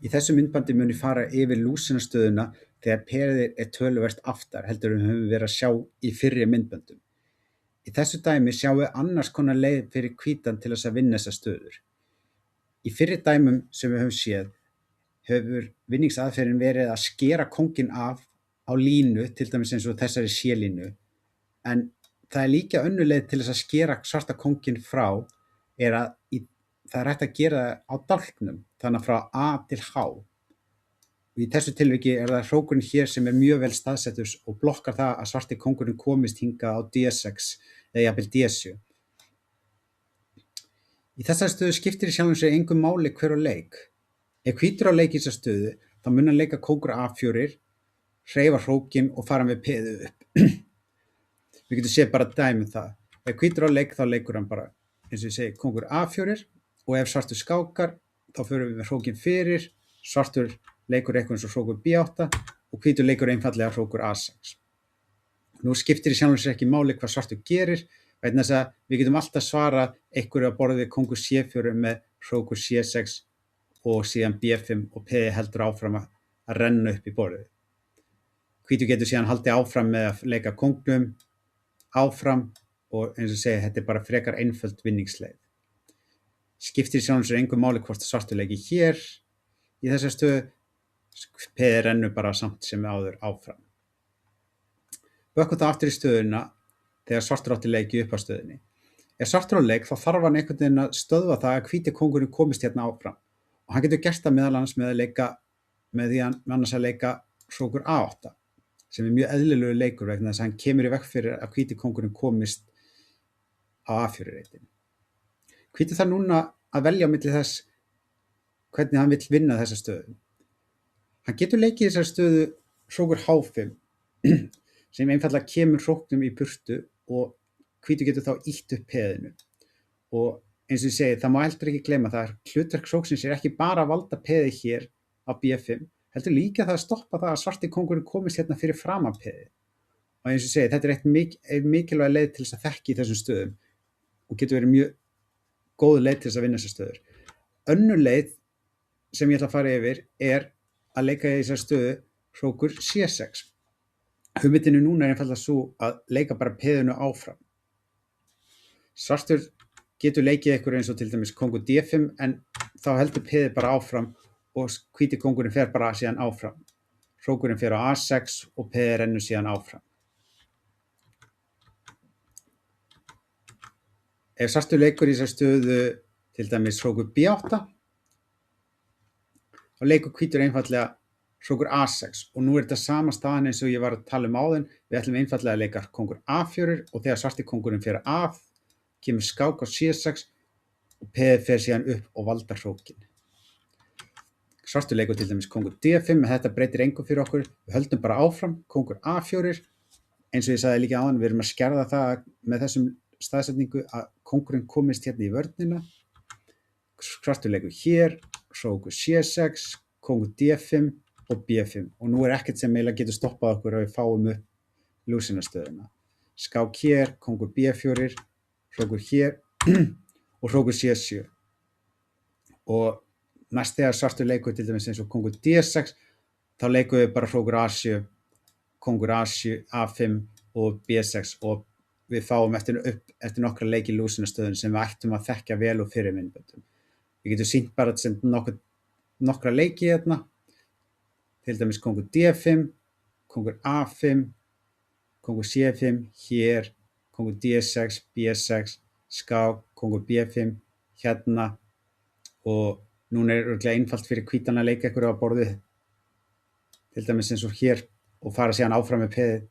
Í þessu myndbandi mun ég fara yfir lúsinastöðuna þegar peðið töluvert aftar heldur en við höfum verið að sjá í fyrri myndböndum. Í þessu dæmi sjáum við annars konar leið fyrir hvítan til þess að vinna þessar stöður. Í fyrri dæmum sem við höfum séð hefur vinningsaðferðin verið að skera kónginn af á línu, til dæmis eins og þessari C-línu, en það líka önnur leið til þess að skera svarta kónginn frá það hægt að gera það á dálknum, þannig frá A til H. Og í þessu tilviki það hrókurinn hér sem mjög vel staðsettur og blokkar það að svarti kóngurinn komist hingað á D6 eða jafnvel D7. Í þessari stöðu skiptir í sjálfum sér engu máli hver á leik. Ef hvítur á leik í þessari stöðu, þá mun hann leika kóngur A4, hreyfa hrókinn og fara með peðið upp. Við getum séð bara dæmi það. Ef hvítur á leik, þá leikur hann bara, eins og ég segi, kóngur A4, og ef svartur skákar, þá förum við með hrókinn fyrir, svartur leikur eitthvað eins og hrókur B8 og hvítur leikur einfallega hrókur A6. Nú skiptir í sjálfum sér ekki máli hvað svartur gerir, vegna þess að við getum alltaf svarað einhverju að borðið kóngur C4 með hrókur C6 og síðan B5 og peðið heldur áfram að renna upp í borðið. Hvítur getur síðan haldið áfram með að leika kóngnum áfram og eins og segja, þetta bara frekar einföld vinningsleið. Skiptir í sjálfum sér engu máli hvort svartur leiki hér í þessari stöðu, peðið rennur bara samt sem áður áfram. Bökkum það aftur í stöðuna þegar svartur átti leik í upphafsstöðunni. Ef svartur á leik, þá þarf hann einhvern veginn að stöðva það að hvíti kóngurinn komist hérna áfram. Og hann getur gert það meðal annars með því að leika hrókur A8, sem mjög eðlilegur leikur vegna þess að hann kemur í veg fyrir að hvíti kóngurinn komist á A4-reitin. Hvítur þarf núna að velja á milli þess hvernig hann vill vinna þessa stöðu. Hann getur leikið þessari stöðu hrókur H5 sem einfallega kemur hróknum í burtu og hvítur getur þá ýtt upp peðinu. Og eins og ég segi, það má heldur ekki gleyma það hlutverk hróksins ekki bara að valda peðið hér á B5, heldur líka það að stoppa það að svarti kóngurinn komist hérna fyrir framan peðið. Og eins og ég segi, þetta ein mikilvæg leið til þess að þekki í þessum stöðum og getur verið mjög góð leið til þess að vinna þessar stöður. Önnur leið sem ég ætla að fara yfir að leika í þessar stöðu hrókur C6. Hugmyndin núna einfaldlega svo að leika bara peðinu áfram. Svartur getur leikið eitthvað eins og til dæmis kóngur D5 en þá heldur peðið bara áfram og hvíti kóngurinn fer bara síðan áfram. Hrókurinn fer á A6 og peðið rennur síðan áfram. Ef svartur leikur í þessar stöðu til dæmis hrókur B8, þá leikur hvítur einfallega hrókur A6 og nú þetta sama staðan eins og ég var að tala áðan. Við ætlum einfallega að leika kóngur A4 og þegar svarti kóngurinn fer af, kemur skák á C6 og peðið fer síðan upp og valdar hrókinn. Svartur leikur til dæmis kóngur D5, en þetta breytir engu fyrir okkur. Við höldum bara áfram, kóngur A4, eins og ég sagði líka áðan, við erum að skerða það með þessum staðsetningu að kóngurinn komist hérna í vörnina. Svartur leikur hér, hrókur C6, kóngur D5 og B5 og nú ekkert sem eiginlega getur stoppað okkur að við fáum upp lúsinastöðuna. Skák hér, kóngur B4, hrókur hér og hrókur C7. Og næst þegar svartur leikur til dæmis eins og kóngur D6, þá leikum við bara hrókur A7, kóngur A7, A5 og B6 og við fáum eftir nokkra leiki lúsinastöðun sem við ættum að þekkja vel úr fyrir myndböndum. Við getum sýnt bara nokkra leiki hérna, til dæmis kóngur D5, kóngur A5, kóngur C5, hér, kóngur D6, B6, skák, kóngur B5, hérna og núna örugglega einfalt fyrir hvítan að leika einhverju á borðið, til dæmis eins og hér og fara síðan áfram með peðið.